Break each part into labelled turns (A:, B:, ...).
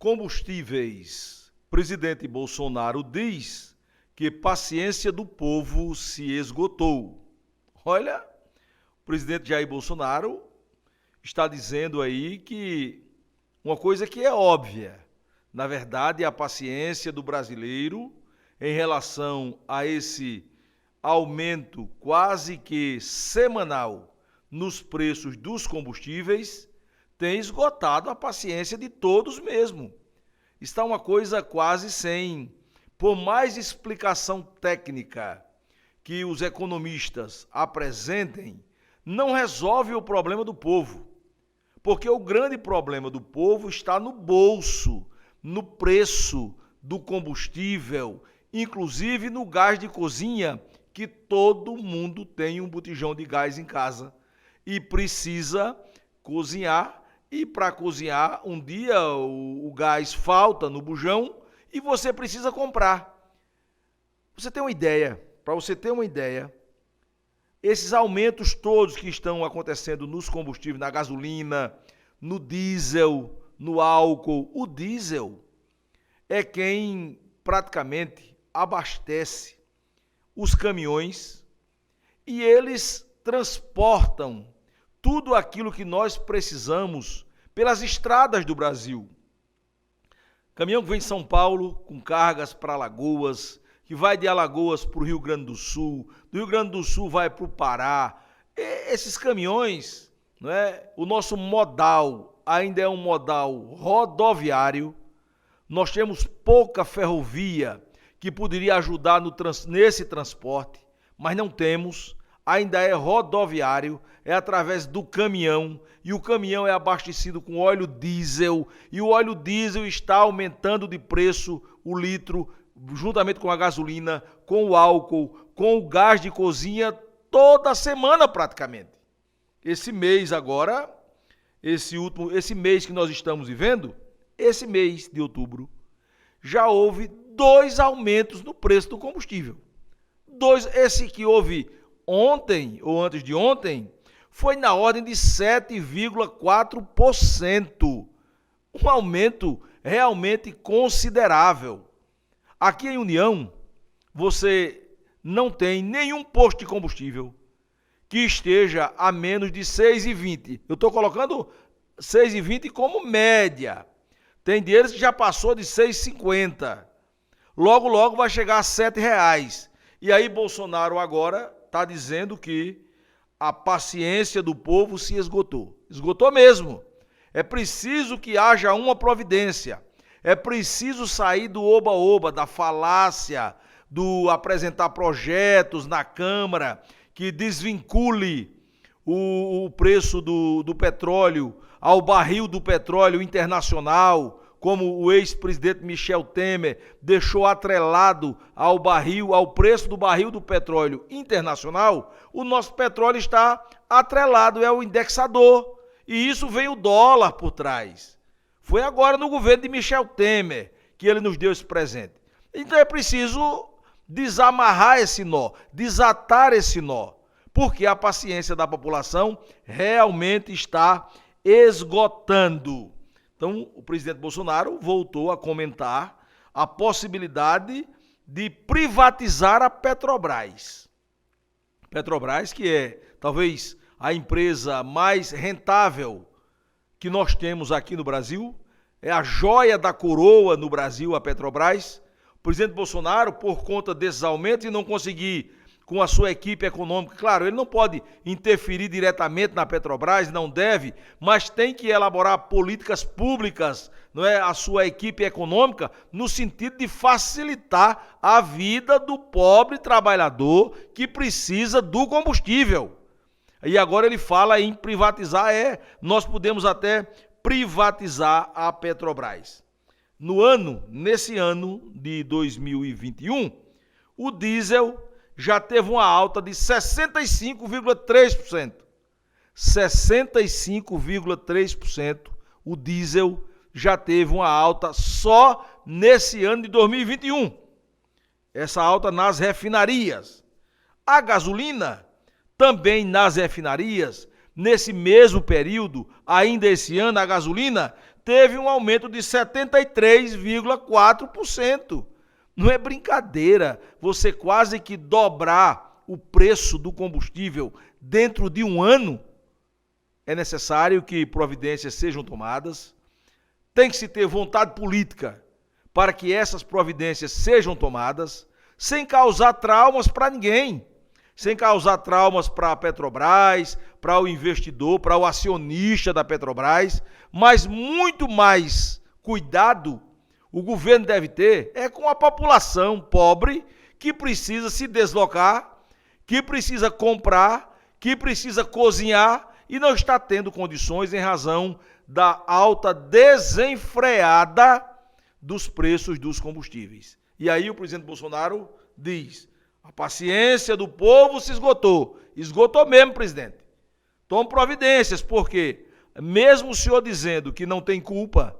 A: Combustíveis. Presidente Bolsonaro diz que paciência do povo se esgotou. Olha, o presidente Jair Bolsonaro está dizendo aí que uma coisa que é óbvia. Na verdade, a paciência do brasileiro em relação a esse aumento quase que semanal nos preços dos combustíveis tem esgotado a paciência de todos mesmo. Está uma coisa quase sem, por mais explicação técnica que os economistas apresentem, não resolve o problema do povo. Porque o grande problema do povo está no bolso, no preço do combustível, inclusive no gás de cozinha, que todo mundo tem um botijão de gás em casa e precisa cozinhar. E para cozinhar, um dia o gás falta no bujão e você precisa comprar. Você tem uma ideia, para você ter uma ideia, esses aumentos todos que estão acontecendo nos combustíveis, na gasolina, no diesel, no álcool, o diesel é quem praticamente abastece os caminhões e eles transportam tudo aquilo que nós precisamos pelas estradas do Brasil. Caminhão que vem de São Paulo com cargas para Alagoas, que vai de Alagoas para o Rio Grande do Sul vai para o Pará. Esses caminhões, não é? O nosso modal ainda é um modal rodoviário. Nós temos pouca ferrovia que poderia ajudar nesse transporte, mas não temos. Ainda é rodoviário, é através do caminhão, e o caminhão é abastecido com óleo diesel, e o óleo diesel está aumentando de preço o litro, juntamente com a gasolina, com o álcool, com o gás de cozinha, toda semana praticamente. Esse mês agora, esse mês que nós estamos vivendo, esse mês de outubro, já houve 2 aumentos no preço do combustível. Esse que houve ontem ou antes de ontem foi na ordem de 7,4%. Um aumento realmente considerável. Aqui em União, você não tem nenhum posto de combustível que esteja a menos de 6,20. Eu estou colocando 6,20 como média. Tem deles que já passou de 6,50. Logo, logo vai chegar a R$ 7,00. E aí Bolsonaro agora está dizendo que a paciência do povo se esgotou. Esgotou mesmo. É preciso que haja uma providência. É preciso sair do oba-oba, da falácia, do apresentar projetos na Câmara que desvincule o preço do petróleo ao barril do petróleo internacional, como o ex-presidente Michel Temer deixou atrelado ao preço do barril do petróleo internacional. O nosso petróleo está atrelado, é o indexador, e isso vem o dólar por trás. Foi agora no governo de Michel Temer que ele nos deu esse presente. Então é preciso desamarrar esse nó, desatar esse nó, porque a paciência da população realmente está esgotando. Então, o presidente Bolsonaro voltou a comentar a possibilidade de privatizar a Petrobras. Petrobras, que é talvez a empresa mais rentável que nós temos aqui no Brasil, é a joia da coroa no Brasil, a Petrobras. O presidente Bolsonaro, por conta desses aumentos e não conseguir com a sua equipe econômica, claro, ele não pode interferir diretamente na Petrobras, não deve, mas tem que elaborar políticas públicas, não é, a sua equipe econômica, no sentido de facilitar a vida do pobre trabalhador que precisa do combustível. E agora ele fala em privatizar, nós podemos até privatizar a Petrobras. Nesse ano de 2021, o diesel já teve uma alta de 65,3%. 65,3% o diesel já teve uma alta só nesse ano de 2021. Essa alta nas refinarias. A gasolina, também nas refinarias, nesse mesmo período, ainda esse ano, a gasolina teve um aumento de 73,4%. Não é brincadeira você quase que dobrar o preço do combustível dentro de um ano. É necessário que providências sejam tomadas. Tem que se ter vontade política para que essas providências sejam tomadas, sem causar traumas para ninguém, sem causar traumas para a Petrobras, para o investidor, para o acionista da Petrobras, mas muito mais cuidado o governo deve ter é com a população pobre que precisa se deslocar, que precisa comprar, que precisa cozinhar e não está tendo condições em razão da alta desenfreada dos preços dos combustíveis. E aí o presidente Bolsonaro diz: a paciência do povo se esgotou. Esgotou mesmo, presidente. Tome providências, porque mesmo o senhor dizendo que não tem culpa,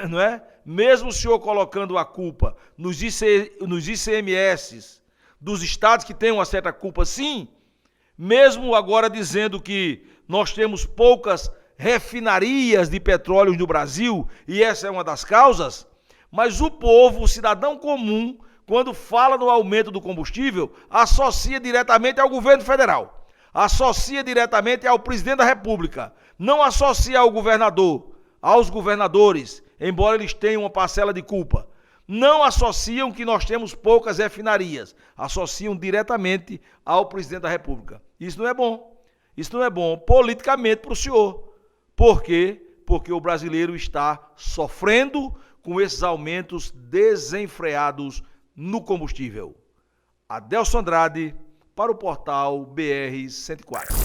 A: não é? Mesmo o senhor colocando a culpa nos ICMS dos estados que têm uma certa culpa, sim, mesmo agora dizendo que nós temos poucas refinarias de petróleo no Brasil, e essa é uma das causas, mas o povo, o cidadão comum, quando fala no aumento do combustível, associa diretamente ao governo federal, associa diretamente ao presidente da República, não associa ao governador, aos governadores, embora eles tenham uma parcela de culpa. Não associam que nós temos poucas refinarias, associam diretamente ao presidente da República. Isso não é bom. Isso não é bom politicamente para o senhor. Por quê? Porque o brasileiro está sofrendo com esses aumentos desenfreados no combustível. Adelson Andrade, para o portal BR 104.